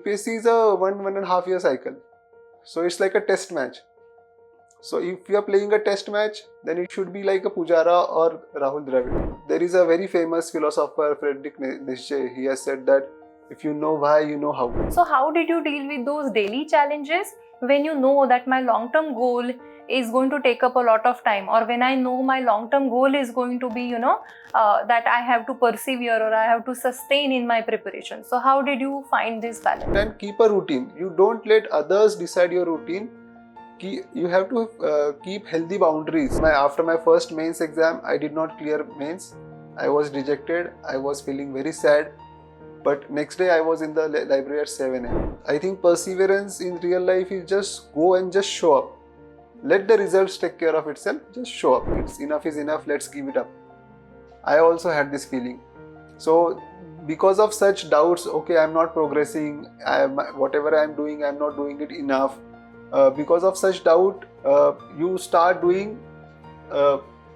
UPSC is a 1.5 year cycle. So it's like a test match. So if you are playing a test match, then it should be like a Pujara or Rahul Dravid. There is a very famous philosopher, Friedrich Nietzsche. He has said that if you know why, you know how. So how did you deal with those daily challenges when you know that my long-term goal is going to take up a lot of time, or when I know my long-term goal is going to be, that I have to persevere or I have to sustain in my preparation? So how did you find this balance? And keep a routine. You don't let others decide your routine. You have to keep healthy boundaries. After my first mains exam, I did not clear mains. I was rejected. I was feeling very sad. But next day I was in the library at 7 am. I think perseverance in real life is just go and just show up. Let the results take care of itself. Just show up. It's enough is enough. Let's give it up. I also had this feeling. So because of such doubts, okay, I'm not progressing. Whatever I'm doing, I'm not doing it enough. Because of such doubt, you start doing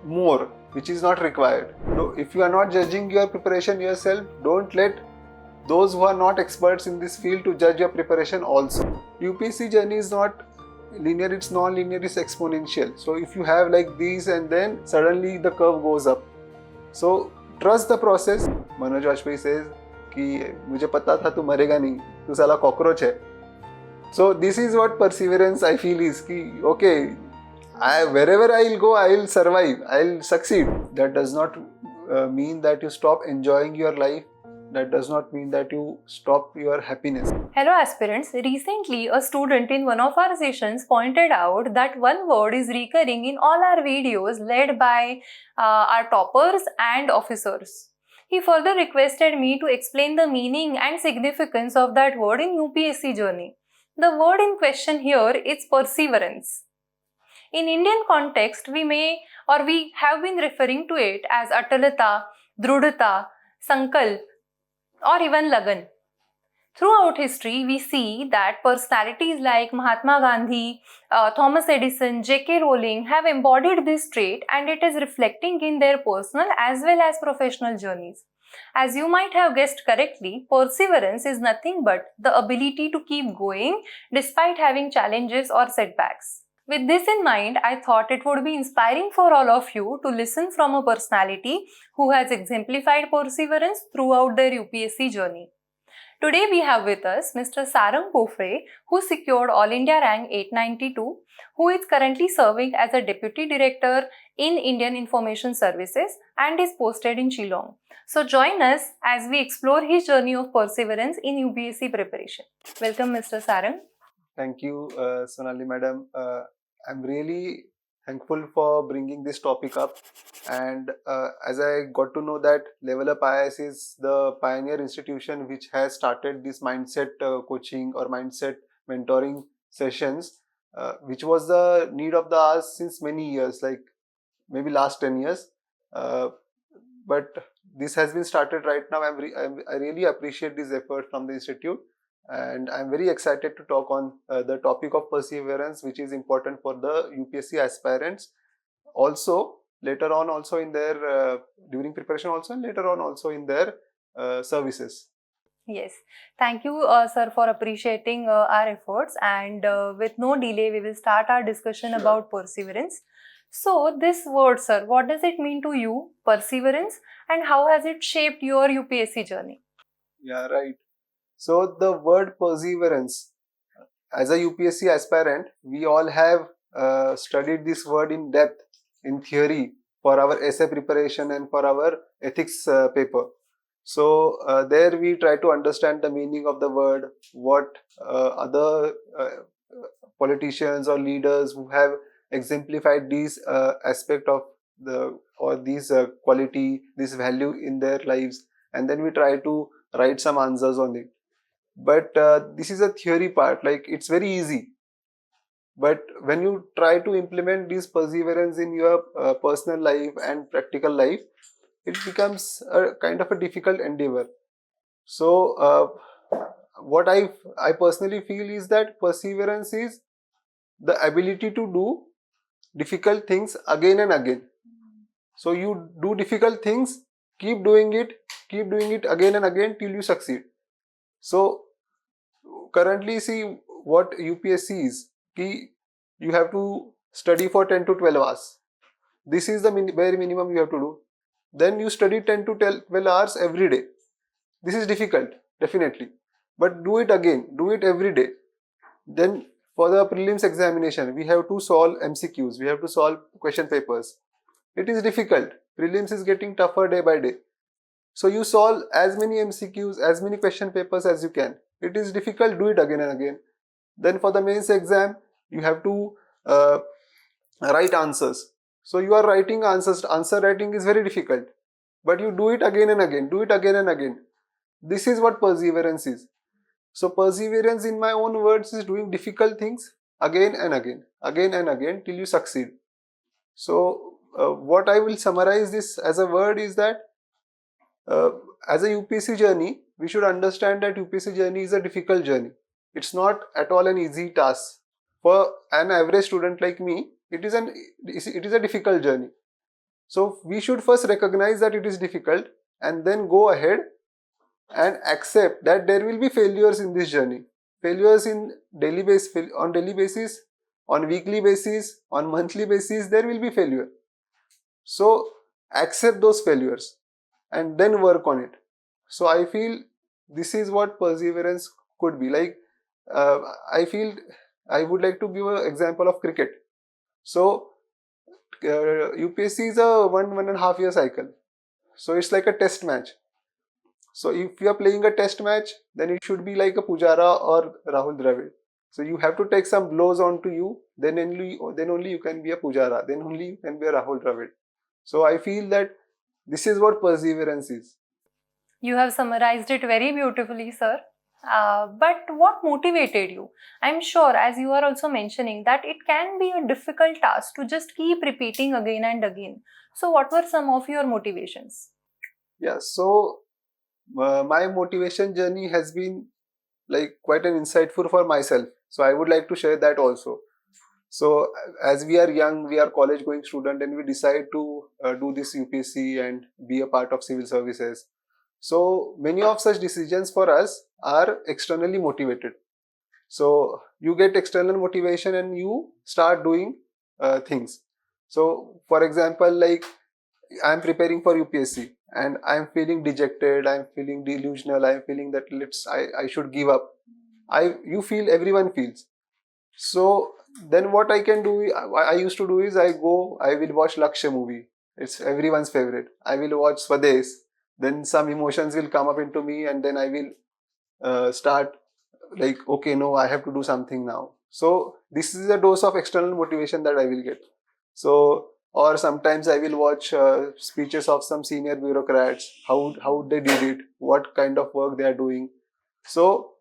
more, which is not required. So if you are not judging your preparation yourself, don't let those who are not experts in this field to judge your preparation also. UPSC journey is not linear, it's non-linear, it's exponential. So if you have like these and then suddenly the curve goes up. So trust the process. Manoj Vajpayee says कि मुझे पता था तू मरेगा नहीं, तू साला cockroach है. So this is what perseverance I feel is कि okay, wherever I'll go, I'll survive, I'll succeed. That does not mean that you stop enjoying your life. That does not mean that you stop your happiness. Hello aspirants, recently a student in one of our sessions pointed out that one word is recurring in all our videos led by our toppers and officers. He further requested me to explain the meaning and significance of that word in UPSC journey. The word in question here is perseverance. In Indian context, we have been referring to it as atalata, drudhata, sankalp, or even Lagan. Throughout history, we see that personalities like Mahatma Gandhi, Thomas Edison, J.K. Rowling have embodied this trait, and it is reflecting in their personal as well as professional journeys. As you might have guessed correctly, perseverance is nothing but the ability to keep going despite having challenges or setbacks. With this in mind, I thought it would be inspiring for all of you to listen from a personality who has exemplified perseverance throughout their UPSC journey. Today we have with us Mr. Sarang Pophale, who secured All India Rank 892, who is currently serving as a Deputy Director in Indian Information Services and is posted in Shillong. So join us as we explore his journey of perseverance in UPSC preparation. Welcome, Mr. Sarang. Thank you, Sonali Madam. I'm really thankful for bringing this topic up, and as I got to know that LevelUp IAS is the pioneer institution which has started this mindset coaching or mindset mentoring sessions, which was the need of the hour since many years, like maybe last 10 years, but this has been started right now. I really appreciate this effort from the institute. And I'm very excited to talk on the topic of perseverance, which is important for the UPSC aspirants. Also, later on, also in their during preparation, also and later on, also in their services. Yes, thank you, sir, for appreciating our efforts. And with no delay, we will start our discussion about perseverance. So, this word, sir, what does it mean to you, perseverance, and how has it shaped your UPSC journey? Yeah, right. So the word perseverance, as a UPSC aspirant, we all have studied this word in depth in theory for our essay preparation and for our ethics paper. So there we try to understand the meaning of the word, what other politicians or leaders who have exemplified these aspect of these quality, this value in their lives, and then we try to write some answers on it. But this is a theory part, like it's very easy. But when you try to implement this perseverance in your personal life and practical life, it becomes a kind of a difficult endeavor. So what I personally feel is that perseverance is the ability to do difficult things again and again. So you do difficult things, keep doing it again and again till you succeed. So currently see what UPSC is. You have to study for 10 to 12 hours. This is the bare minimum you have to do. Then you study 10 to 12 hours every day. This is difficult, definitely. But do it again. Do it every day. Then for the prelims examination, we have to solve MCQs. We have to solve question papers. It is difficult. Prelims is getting tougher day by day. So you solve as many MCQs, as many question papers as you can. It is difficult, do it again and again. Then for the mains exam, you have to write answers. So you are writing answers. Answer writing is very difficult. But you do it again and again. Do it again and again. This is what perseverance is. So perseverance, in my own words, is doing difficult things again and again till you succeed. So what I will summarize this as a word is that as a UPSC journey, we should understand that UPSC journey is a difficult journey. It's not at all an easy task. For an average student like me, it is a difficult journey. So we should first recognize that it is difficult and then go ahead and accept that there will be failures in this journey. Failures on daily basis, on weekly basis, on monthly basis, there will be failure. So accept those failures and then work on it. So I feel this is what perseverance could be like. I feel I would like to give an example of cricket. So UPSC is a 1.5 year cycle. So it's like a test match. So if you are playing a test match, then it should be like a Pujara or Rahul Dravid. So you have to take some blows onto you, then only you can be a Pujara, then only you can be a Rahul Dravid. So I feel that this is what perseverance is. You have summarized it very beautifully, sir. But what motivated you? I'm sure, as you are also mentioning, that it can be a difficult task to just keep repeating again and again. So what were some of your motivations? Yeah, so my motivation journey has been like quite an insightful for myself. So I would like to share that also. So as we are young, we are college going student and we decide to do this UPSC and be a part of civil services. So many of such decisions for us are externally motivated. So you get external motivation and you start doing things. So for example, like I am preparing for UPSC and I am feeling dejected, I am feeling delusional, I am feeling that I should give up. Everyone feels. So then what I can do, I used to do is I will watch Lakshya movie. It's everyone's favorite. I will watch Swades. Then some emotions will come up into me and then I will start like, okay, no, I have to do something now. So this is a dose of external motivation that I will get. So, or sometimes I will watch speeches of some senior bureaucrats, how they did it, what kind of work they are doing. So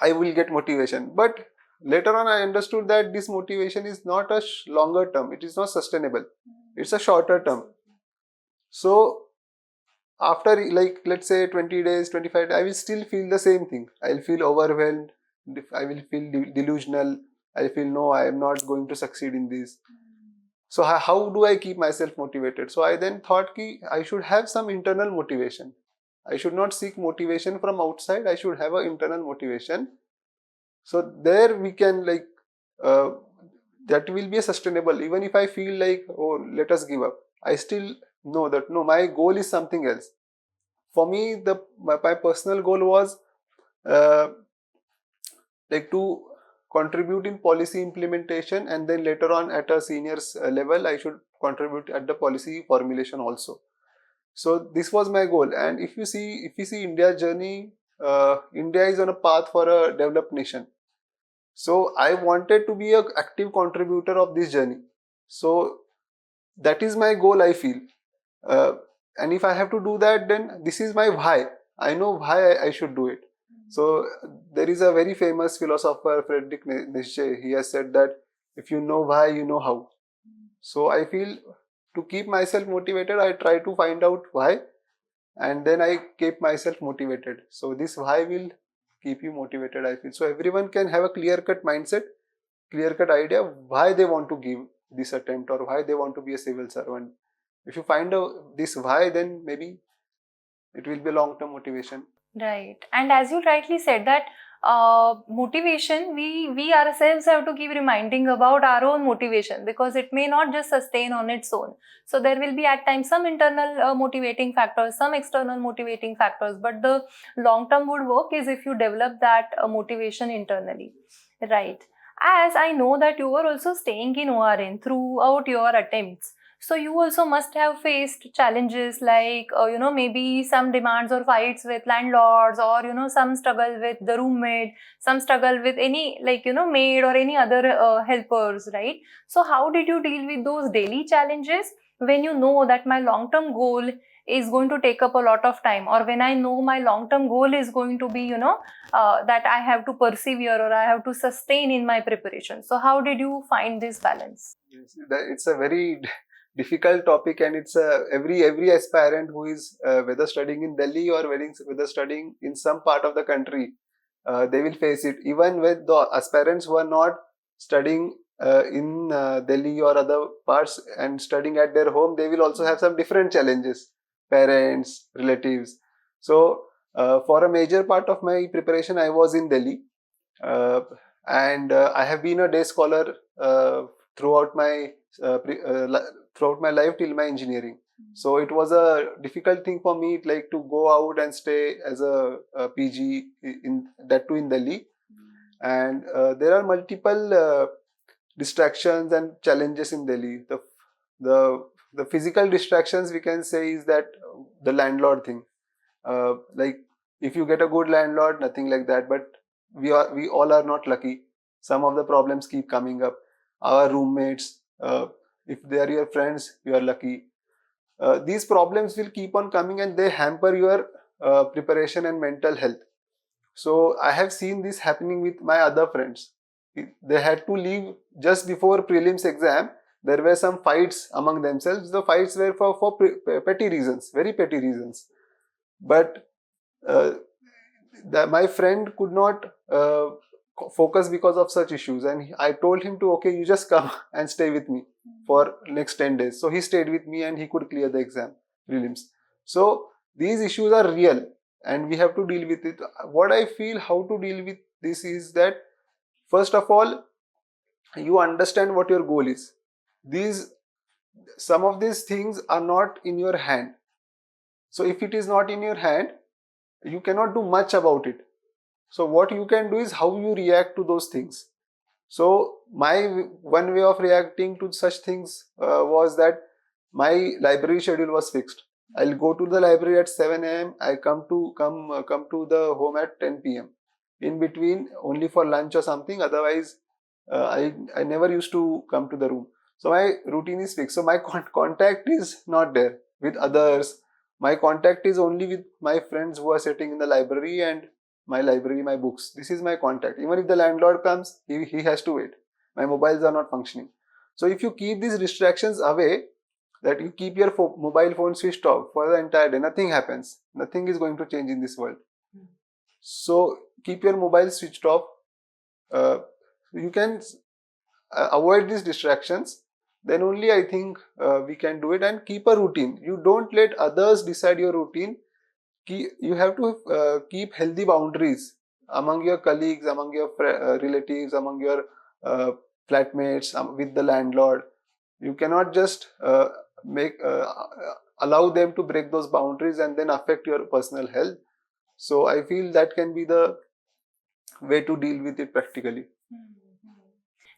I will get motivation. But later on I understood that this motivation is not a longer term. It is not sustainable. It's a shorter term. So after like let's say 20 days, 25 days, I will still feel the same thing. I'll feel overwhelmed. I will feel delusional. I feel no, I am not going to succeed in this. So how do I keep myself motivated? So I then thought I should have some internal motivation. I should not seek motivation from outside. I should have an internal motivation. So there we can like that will be a sustainable. Even if I feel like, oh, let us give up, I still know that no, my goal is something else. For me, my personal goal was like to contribute in policy implementation, and then later on at a seniors level I should contribute at the policy formulation also. So this was my goal. And if you see India's journey, India is on a path for a developed nation. So I wanted to be an active contributor of this journey. So that is my goal, I feel. And if I have to do that, then this is my why. I know why I should do it. So there is a very famous philosopher, Friedrich Nietzsche. He has said that if you know why, you know how. So I feel to keep myself motivated, I try to find out why, and then I keep myself motivated. So this why will keep you motivated, I feel. So everyone can have a clear-cut mindset, clear-cut idea why they want to give this attempt or why they want to be a civil servant. If you find out this why, then maybe it will be a long-term motivation. Right. And as you rightly said that motivation, we ourselves have to keep reminding about our own motivation, because it may not just sustain on its own. So there will be at times some internal motivating factors, some external motivating factors, but the long term would work is if you develop that motivation internally, right? As I know that you were also staying in ORN throughout your attempts, so you also must have faced challenges like, maybe some demands or fights with landlords, or, some struggle with the roommate, some struggle with any, maid or any other helpers, right? So how did you deal with those daily challenges when you know that my long-term goal is going to take up a lot of time, or when I know my long-term goal is going to be, that I have to persevere or I have to sustain in my preparation? So how did you find this balance? Yes, it's a very difficult topic, and it's every aspirant who is whether studying in Delhi or whether studying in some part of the country, they will face it. Even with the aspirants who are not studying in Delhi or other parts and studying at their home, they will also have some different challenges, parents, relatives. So for a major part of my preparation, I was in Delhi, uh, and I have been a day scholar throughout my throughout my life till my engineering. So it was a difficult thing for me, like, to go out and stay as a PG in that too in Delhi. And there are multiple distractions and challenges in Delhi. The physical distractions, we can say, is that the landlord thing. Like, if you get a good landlord, nothing like that. But we all are not lucky. Some of the problems keep coming up. Our roommates, if they are your friends, you are lucky. These problems will keep on coming, and they hamper your preparation and mental health. So I have seen this happening with my other friends. They had to leave just before prelims exam. There were some fights among themselves. The fights were for petty reasons, very petty reasons. But uh, my friend could not focus because of such issues, and I told him to, okay, you just come and stay with me for next 10 days. So he stayed with me, and he could clear the exam prelims. So these issues are real, and we have to deal with it. What I feel how to deal with this is that, first of all, you understand what your goal is. These Some of these things are not in your hand. So if it is not in your hand, you cannot do much about it. So what you can do is how you react to those things. So my one way of reacting to such things was that my library schedule was fixed. I'll go to the library at 7 a.m. I come to the home at 10 p.m. In between, only for lunch or something. Otherwise, I never used to come to the room. So my routine is fixed. So my contact is not there with others. My contact is only with my friends who are sitting in the library, and my library, my books. This is my contact. Even if the landlord comes, he has to wait. My mobiles are not functioning. So if you keep these distractions away, that you keep your mobile phone switched off for the entire day, nothing happens. Nothing is going to change in this world. So keep your mobile switched off. You can avoid these distractions. Then only I think we can do it. And keep a routine. You don't let others decide your routine. You have to keep healthy boundaries among your colleagues, among your relatives, among your flatmates, with the landlord. You cannot just make allow them to break those boundaries and then affect your personal health. So I feel that can be the way to deal with it practically.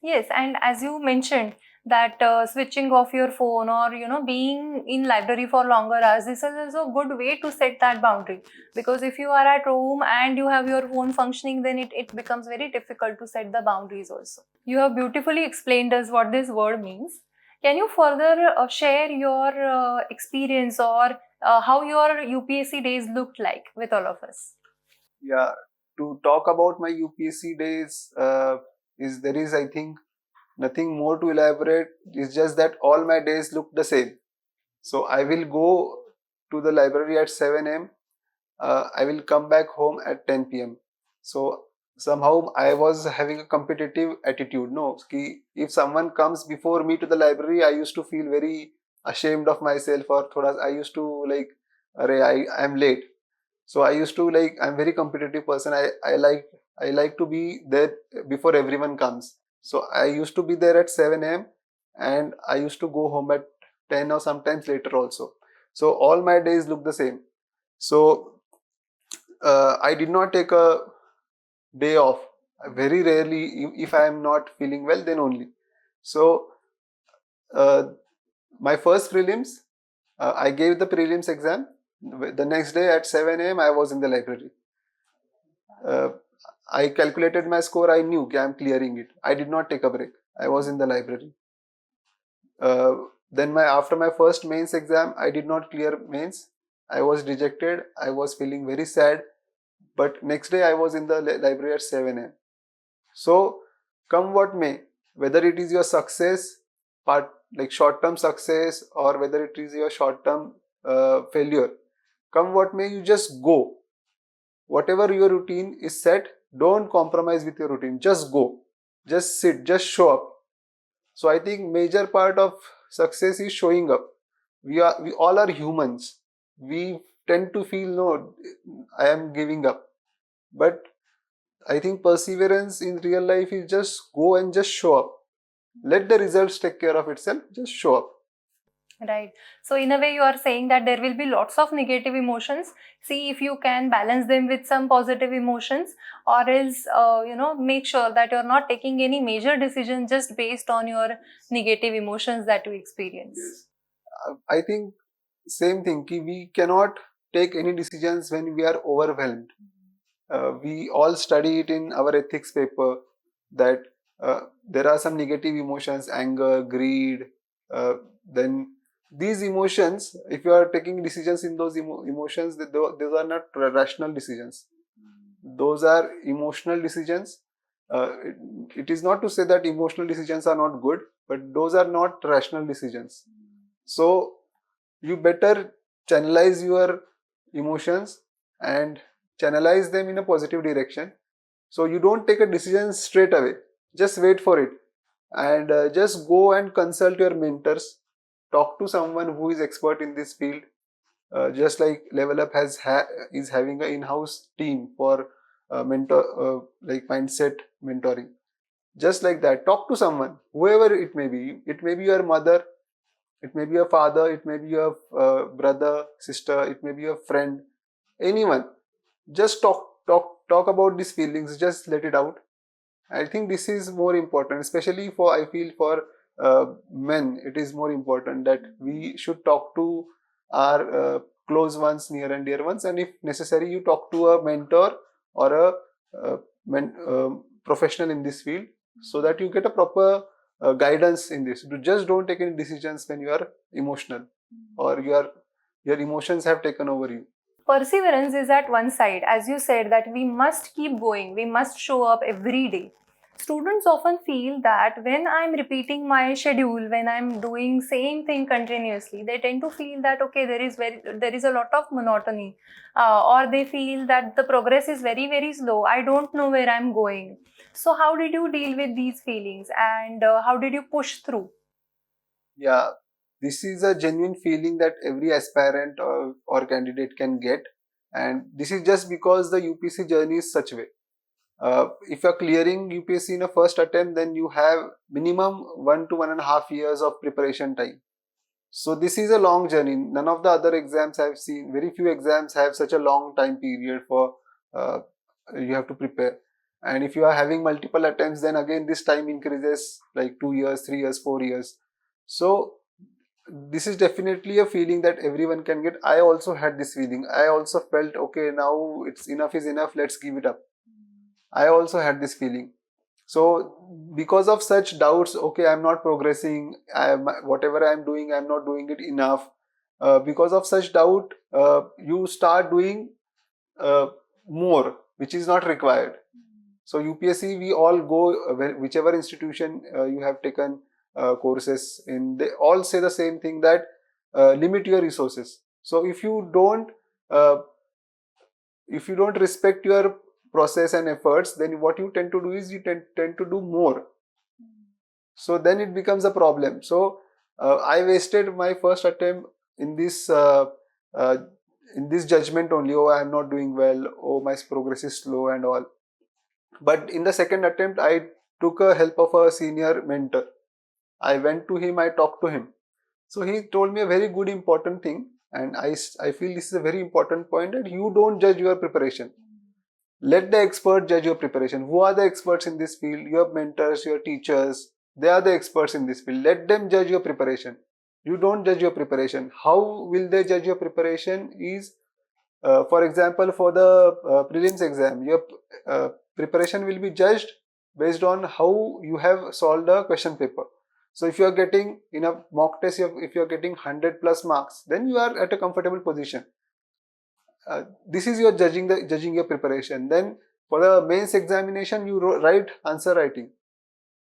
Yes, and as you mentioned that switching off your phone, or being in library for longer hours, this is also a good way to set that boundary, because if you are at home and you have your phone functioning, then it becomes very difficult to set the boundaries also. You have beautifully explained us what this word means. Can you further share your experience, or how your UPSC days looked like with all of us? Yeah, to talk about my UPSC days, there is, I think, nothing more to elaborate. It's just that all my days look the same. So I will go to the library at 7 a.m. I will come back home at 10 p.m. So somehow I was having a competitive attitude. No, if someone comes before me to the library, I used to feel very ashamed of myself, or I used to like, I'm late. So I used to, like, I'm very competitive person. I like I like to be there before everyone comes. So I used to be there at 7 a.m. and I used to go home at 10 or sometimes later also. So all my days look the same. So I did not take a day off. Very rarely, if I am not feeling well, then only. So uh, my first prelims, I gave the prelims exam. The next day at 7 a.m. I was in the library. I calculated my score. I knew I am clearing it. I did not take a break. I was in the library. Then after my first mains exam, I did not clear mains. I was dejected. I was feeling very sad. But next day I was in the library at 7 a.m. So come what may, whether it is your success, like short-term success, or whether it is your short-term failure, come what may, you just go. Whatever your routine is set, don't compromise with your routine. Just go. Just sit. Just show up. So I think major part of success is showing up. We all are humans. We tend to feel, no, I am giving up. But I think perseverance in real life is just go and just show up. Let the results take care of itself. Just show up. Right. So in a way, you are saying that there will be lots of negative emotions. See if you can balance them with some positive emotions, or else, make sure that you're not taking any major decision just based on your negative emotions that you experience. Yes. I think same thing. We cannot take any decisions when we are overwhelmed. We all study it in our ethics paper that there are some negative emotions, anger, greed. Then these emotions, if you are taking decisions in those emotions, those are not rational decisions. Those are emotional decisions. It is not to say that emotional decisions are not good, but those are not rational decisions. So you better channelize your emotions and channelize them in a positive direction. So you don't take a decision straight away. Just wait for it and just go and consult your mentors. Talk to someone who is expert in this field. Just like LevelUp is having an in-house team for like mindset mentoring. Just like that, talk to someone, whoever it may be. It may be your mother, it may be your father, it may be your brother, sister, it may be your friend, anyone. Just talk about these feelings. Just let it out. I think this is more important, especially I feel for men. It is more important that we should talk to our close ones, near and dear ones, and if necessary, you talk to a mentor or a professional in this field, so that you get a proper guidance in this. Just don't take any decisions when you are emotional or your emotions have taken over you. Perseverance is at one side. As you said, that we must keep going, we must show up every day. Students often feel that when I'm repeating my schedule, when I'm doing same thing continuously, they tend to feel that okay, there is a lot of monotony, or they feel that the progress is very, very slow. I don't know where I'm going. So how did you deal with these feelings, and how did you push through? Yeah, this is a genuine feeling that every aspirant or candidate can get, and this is just because the UPSC journey is such way. If you're clearing UPSC in a first attempt, then you have minimum 1 to 1.5 years of preparation time. So this is a long journey. None of the other exams I've seen, very few exams have such a long time period for uh, you have to prepare. And if you are having multiple attempts, then again this time increases like 2 years, 3 years, 4 years. So this is definitely a feeling that everyone can get. I also had this feeling. I also felt okay, now it's enough is enough. Let's give it up. I also had this feeling. So because of such doubts, okay, I'm not progressing. Whatever I'm doing, I'm not doing it enough. Because of such doubt, you start doing uh, more, which is not required. So UPSC, we all go, whichever institution you have taken courses in, they all say the same thing, that limit your resources. So uh, if you don't respect your process and efforts, then what you tend to do is you tend to do more. So then it becomes a problem. So I wasted my first attempt in uh, this judgment only. Oh, I am not doing well. Oh, my progress is slow and all. But in the second attempt, I took a help of a senior mentor. I went to him, I talked to him. So he told me a very good important thing, and I feel this is a very important point, that you don't judge your preparation. Let the expert judge your preparation. Who are the experts in this field? Your mentors, your teachers, they are the experts in this field. Let them judge your preparation. You don't judge your preparation. How will they judge your preparation is, for example, for the prelims exam, your preparation will be judged based on how you have solved a question paper. So if you are getting in a mock test, if you are getting 100 plus marks, then you are at a comfortable position. This is your judging your preparation. Then for the mains examination, you write answer writing.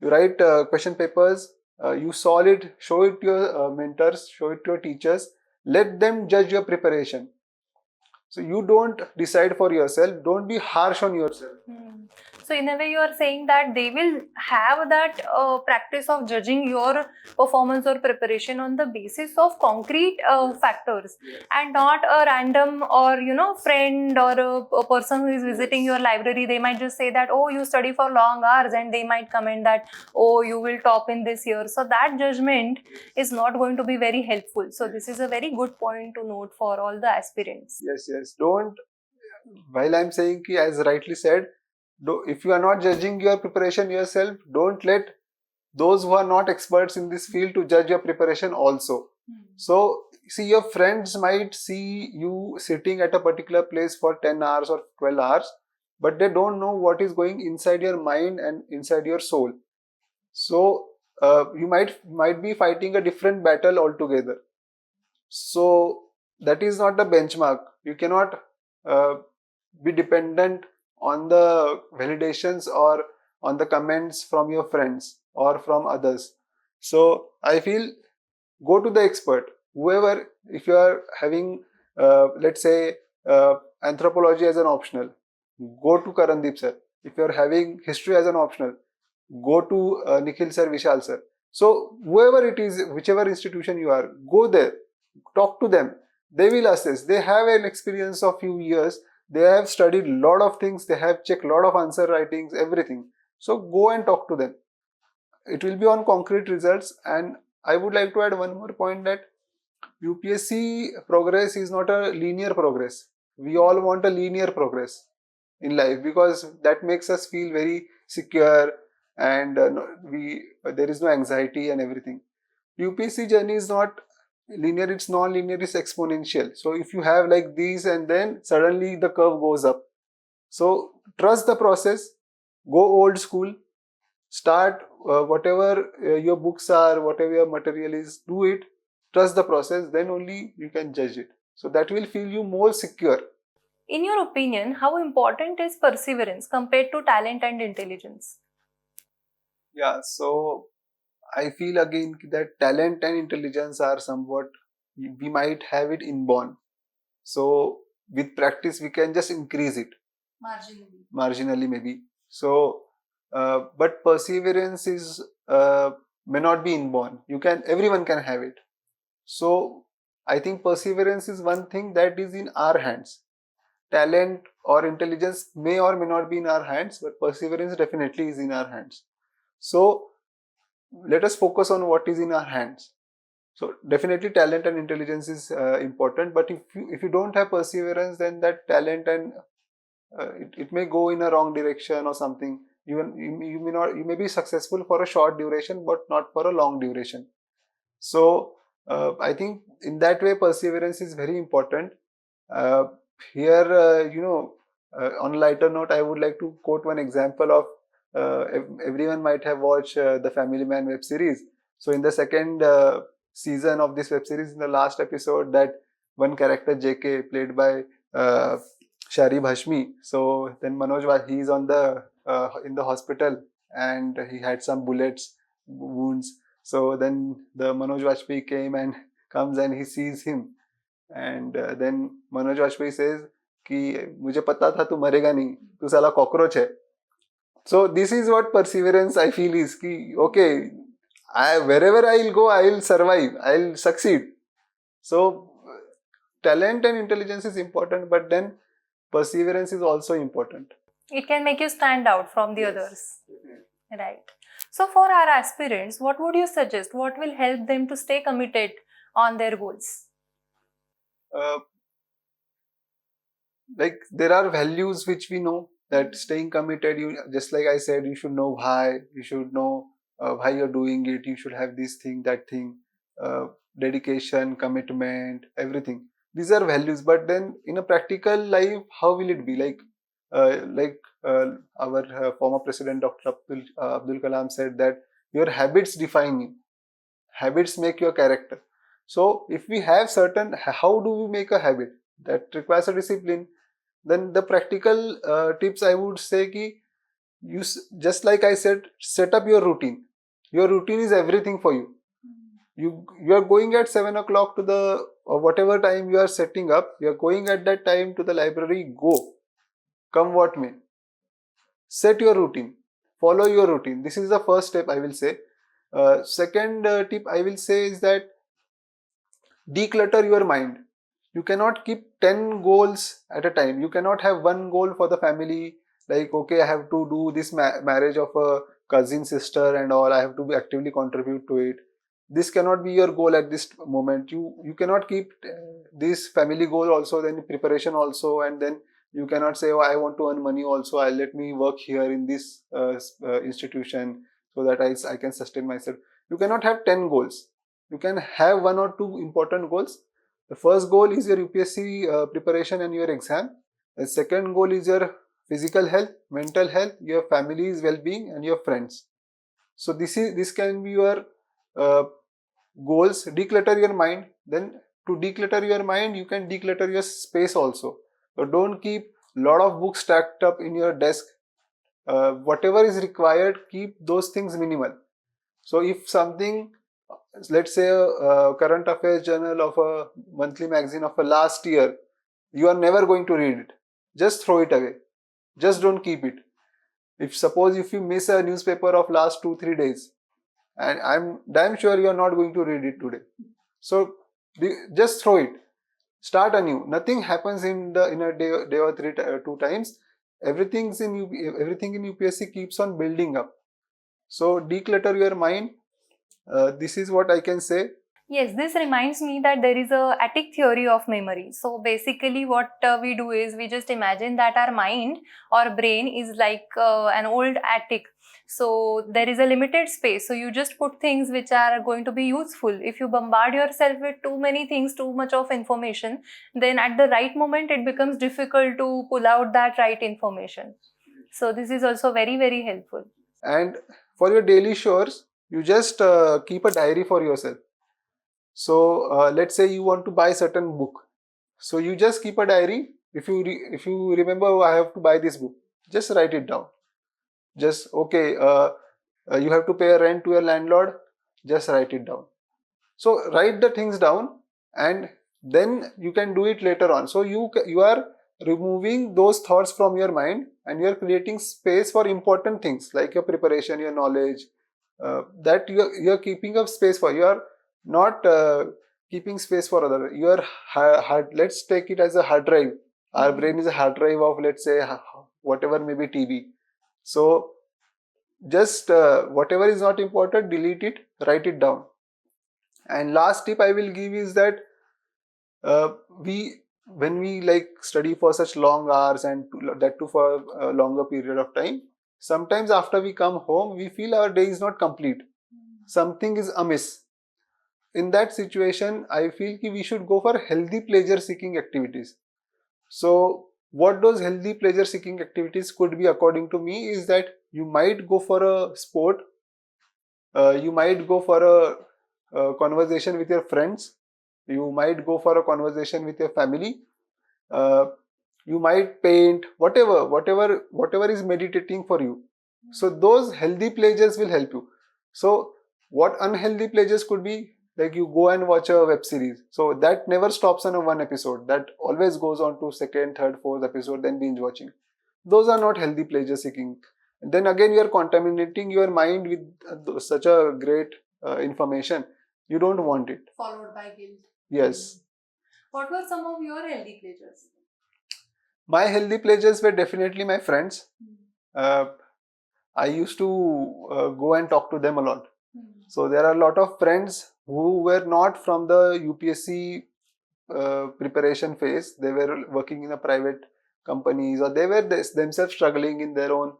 You write question papers. You solve it. Show it to your mentors. Show it to your teachers. Let them judge your preparation. So you don't decide for yourself. Don't be harsh on yourself. So in a way you are saying that they will have that practice of judging your performance or preparation on the basis of concrete factors, and not a random or friend or a person who is visiting your library. They might just say that, oh, you study for long hours, and they might comment that, oh, you will top in this year. So that judgment is not going to be very helpful. So this is a very good point to note for all the aspirants. Yes. Don't, while I'm saying ki, as rightly said, if you are not judging your preparation yourself, don't let those who are not experts in this field to judge your preparation also. So see, your friends might see you sitting at a particular place for 10 hours or 12 hours, but they don't know what is going inside your mind and inside your soul. So you might be fighting a different battle altogether. So that is not a benchmark. You cannot be dependent on the validations or on the comments from your friends or from others. So I feel, go to the expert. Whoever, if you are having let's say anthropology as an optional, go to Karandeep sir. If you are having history as an optional, go to Nikhil sir, Vishal sir. So whoever it is, whichever institution you are, go there, talk to them. They will assess. They have an experience of few years. They have studied a lot of things. They have checked a lot of answer writings, everything. So go and talk to them. It will be on concrete results. And I would like to add one more point, that UPSC progress is not a linear progress. We all want a linear progress in life, because that makes us feel very secure, and there is no anxiety and everything. UPSC journey is not linear, it's non-linear, it's exponential. So if you have like these, and then suddenly the curve goes up. So trust the process, go old school, start whatever your books are, whatever your material is, do it, trust the process, then only you can judge it. So that will feel you more secure. In your opinion, how important is perseverance compared to talent and intelligence? Yeah, so I feel again that talent and intelligence are somewhat, we might have it inborn. So with practice, we can just increase it. Marginally maybe. So, but perseverance is may not be inborn. Everyone can have it. So I think perseverance is one thing that is in our hands. Talent or intelligence may or may not be in our hands, but perseverance definitely is in our hands. So let us focus on what is in our hands. So definitely talent and intelligence is important, but if you don't have perseverance, then that talent and it may go in a wrong direction or something. You may be successful for a short duration, but not for a long duration. So I think in that way perseverance is very important. Here, on a lighter note, I would like to quote one example of, everyone might have watched the Family Man web series. So in the second season of this web series, in the last episode, that one character JK, played by Shari Bhashmi. So then Manoj, he is on the in the hospital, and he had some wounds. So then the Manoj Vajpayee comes and he sees him, and then Manoj Vajpayee says कि मुझे पता था तू मरेगा नहीं, तू साला cockroach है. So this is what perseverance I feel is, कि okay, wherever I'll go, I'll survive, I'll succeed. So talent and intelligence is important, but then perseverance is also important. It can make you stand out from the Yes, others. definitely. Right. So for our aspirants, what would you suggest? What will help them to stay committed on their goals? Uh, like there are values which we know that staying committed, you just like I said, you should know why, you should know why you're doing it, you should have this thing, that thing, uh, dedication, commitment, everything. These are values, but then in a practical life, how will it be? Like our former president Dr. Abdul Kalam said that your habits define you, habits make your character. So if we have certain, how do we make a habit? That requires a discipline. Then the practical tips I would say ki just like I said, set up your routine. Your routine is everything for you. You are going at 7 o'clock to the, or whatever time you are setting up, you are going at that time to the library. Go, come what may. Set your routine, follow your routine. This is the first step I will say. Second tip I will say is that declutter your mind. You cannot keep 10 goals at a time. You cannot have one goal for the family, like okay, I have to do this marriage of a cousin sister and all, I have to be actively contribute to it. This cannot be your goal at this moment. You cannot keep this family goal also, then preparation also, and then you cannot say, oh, I want to earn money also, I let me work here in this institution so that I can sustain myself. You cannot have 10 goals. You can have one or two important goals. The first goal is your UPSC preparation and your exam. The second goal is your physical health, mental health, your family's well-being, and your friends. So this can be your uh, goals. Declutter your mind. Then to declutter your mind, you can declutter your space also. So don't keep lot of books stacked up in your desk. Whatever is required, keep those things minimal. So if something, let's say a current affairs journal of a monthly magazine of a last year, you are never going to read it, just throw it away. Just don't keep it. If you miss a newspaper of last 2-3 days, and I'm damn sure you are not going to read it today, so just throw it. Start anew. Nothing happens in a day or 2 times. Everything in UPSC keeps on building up. So declutter your mind. This is what I can say. Yes, this reminds me that there is a attic theory of memory. So basically what we do is we just imagine that our mind or brain is like an old attic. So there is a limited space. So you just put things which are going to be useful. If you bombard yourself with too many things, too much of information, then at the right moment it becomes difficult to pull out that right information. So this is also very, very helpful. And for your daily chores, you just keep a diary for yourself. So let's say you want to buy certain book. So you just keep a diary. If you remember, oh, I have to buy this book, just write it down. Just okay, you have to pay a rent to your landlord, just write it down. So write the things down, and then you can do it later on. So you are removing those thoughts from your mind, and you are creating space for important things like your preparation, your knowledge, that you are keeping up space for. You are not keeping space for other. Your hard, let's take it as a hard drive. Our brain is a hard drive of, let's say, whatever may be TB. So just whatever is not important, delete it, write it down. And last tip I will give is that we when we like study for such long hours, and that too for a longer period of time, sometimes after we come home we feel our day is not complete, something is amiss. In that situation I feel ki we should go for healthy pleasure seeking activities. So what those healthy pleasure seeking activities could be according to me is that you might go for a sport, you might go for a conversation with your friends, you might go for a conversation with your family, uh, you might paint, whatever is meditating for you. So those healthy pleasures will help you. So what unhealthy pleasures could be, like you go and watch a web series, so that never stops on a one episode, that always goes on to second, third, fourth episode, then binge watching. Those are not healthy pleasure seeking. And then again you are contaminating your mind with such a great information. You don't want it. Followed by guilt. Yes. What were some of your healthy pleasures? My healthy pleasures were definitely my friends. I used to go and talk to them a lot. So there are a lot of friends who were not from the UPSC preparation phase. They were working in a private companies, or they were themselves struggling in their own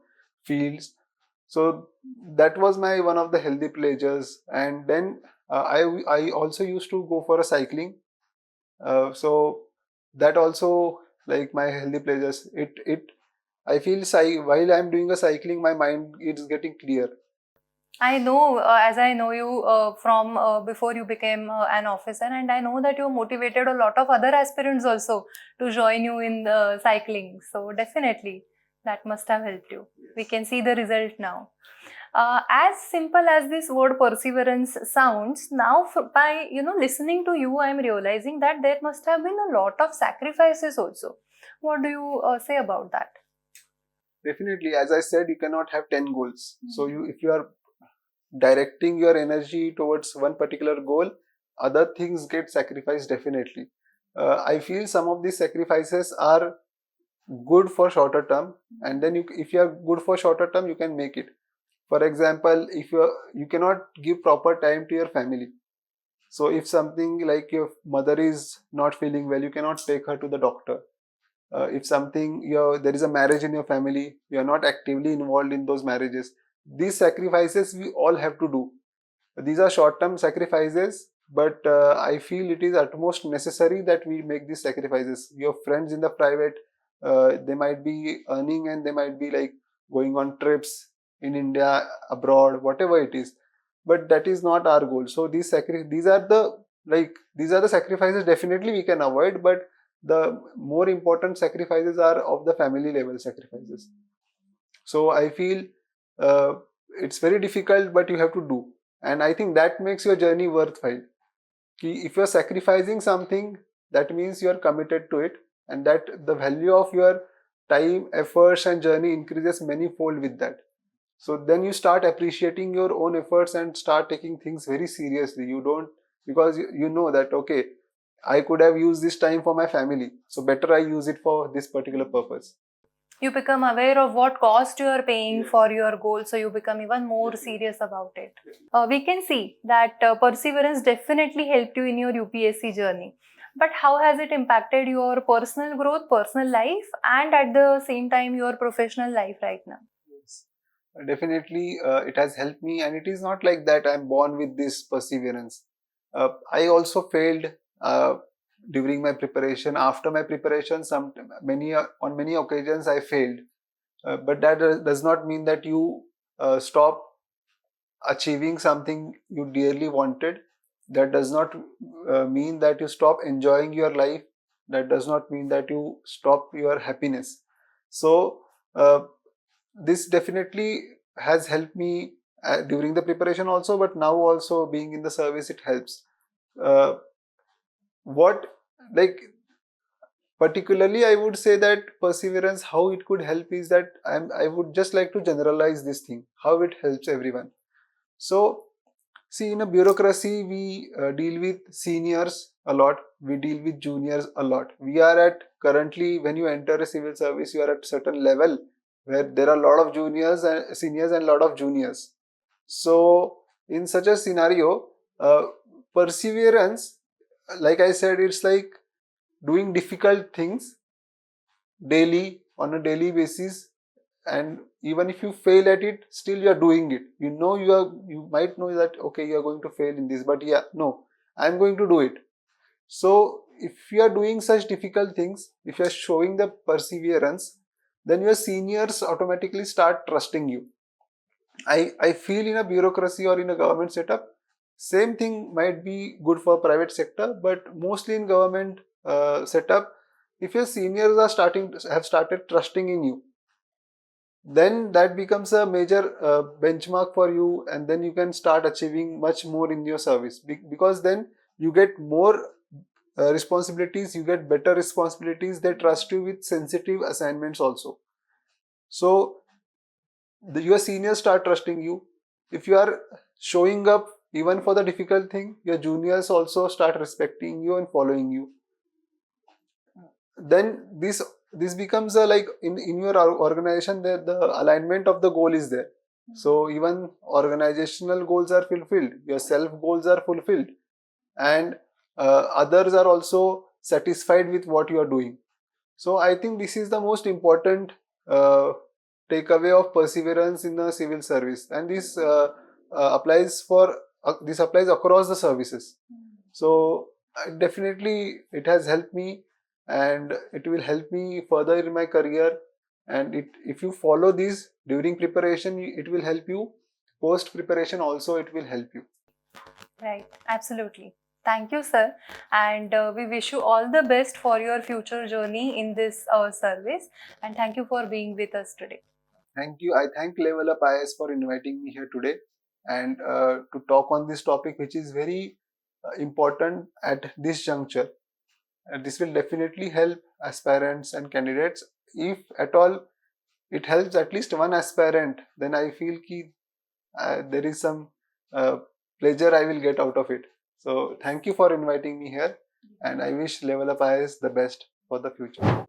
fields. So that was my one of the healthy pleasures. And then I also used to go for a cycling. So that also, like, my healthy pleasures. It I feel while I'm doing a cycling, my mind is getting clear. I know, as I know you from before you became an officer, and I know that you motivated a lot of other aspirants also to join you in the cycling. So definitely, that must have helped you. We can see the result now. As simple as this word perseverance sounds, now by listening to you, I am realizing that there must have been a lot of sacrifices also. What do you say about that? Definitely, as I said, you cannot have 10 goals. So if you are directing your energy towards one particular goal, other things get sacrificed definitely. I feel some of these sacrifices are good for shorter term, and then if you are good for shorter term, you can make it. For example, if you cannot give proper time to your family. So if something like your mother is not feeling well, you cannot take her to the doctor. If something there is a marriage in your family, you are not actively involved in those marriages. These sacrifices we all have to do. These are short-term sacrifices, but I feel it is utmost necessary that we make these sacrifices. Your friends in the private, they might be earning and they might be like going on trips in India, abroad, whatever it is. But that is not our goal. So these are the sacrifices definitely we can avoid, but the more important sacrifices are of the family level sacrifices. So I feel it's very difficult, but you have to do. And I think that makes your journey worthwhile. If you're sacrificing something, that means you're committed to it, and that the value of your time, efforts, and journey increases many-fold with that. So then you start appreciating your own efforts and start taking things very seriously. You don't, because you know that, okay, I could have used this time for my family, so better I use it for this particular purpose. You become aware of what cost you are paying for your goal, so you become even more serious about it. We can see that perseverance definitely helped you in your UPSC journey. But how has it impacted your personal growth, personal life, and at the same time your professional life right now? Yes. Definitely, it has helped me, and it is not like that I'm born with this perseverance. I also failed during my preparation. After my preparation, on many occasions I failed, but that does not mean that you stop achieving something you dearly wanted. That does not mean that you stop enjoying your life. That does not mean that you stop your happiness. So this definitely has helped me during the preparation also, but now also being in the service, it helps. uh, what like particularly I would say that perseverance, how it could help is that I would just like to generalize this thing, how it helps everyone. So see, in a bureaucracy, we deal with seniors a lot, we deal with juniors a lot. We are at currently, when you enter a civil service, you are at certain level where there are a lot of juniors and seniors and a lot of juniors. So in such a scenario, perseverance, like I said, it's like doing difficult things daily, on a daily basis, and even if you fail at it, still you are doing it. You might know that, okay, you are going to fail in this, but yeah, no, I'm going to do it. So if you are doing such difficult things, if you are showing the perseverance, then your seniors automatically start trusting you. I feel in a bureaucracy or in a government setup, same thing might be good for private sector, but mostly in government setup, if your seniors have started trusting in you, then that becomes a major benchmark for you, and then you can start achieving much more in your service, because then you get more responsibilities, you get better responsibilities. They trust you with sensitive assignments also. So your seniors start trusting you. If you are showing up even for the difficult thing, your juniors also start respecting you and following you. Then this this becomes like in your organization, the alignment of the goal is there. So even organizational goals are fulfilled, your self goals are fulfilled, and others are also satisfied with what you are doing. So I think this is the most important takeaway of perseverance in the civil service, and this this applies across the services. So definitely it has helped me, and it will help me further in my career. And if you follow this during preparation, it will help you. Post preparation also, it will help you. Right, absolutely. Thank you, sir. And we wish you all the best for your future journey in this service. And thank you for being with us today. Thank you. I thank LevelUp IAS for inviting me here today, and to talk on this topic, which is very important at this juncture. And this will definitely help aspirants and candidates. If at all it helps at least one aspirant, then I feel ki there is some uh, pleasure I will get out of it. So thank you for inviting me here, and I wish LevelUp IAS the best for the future.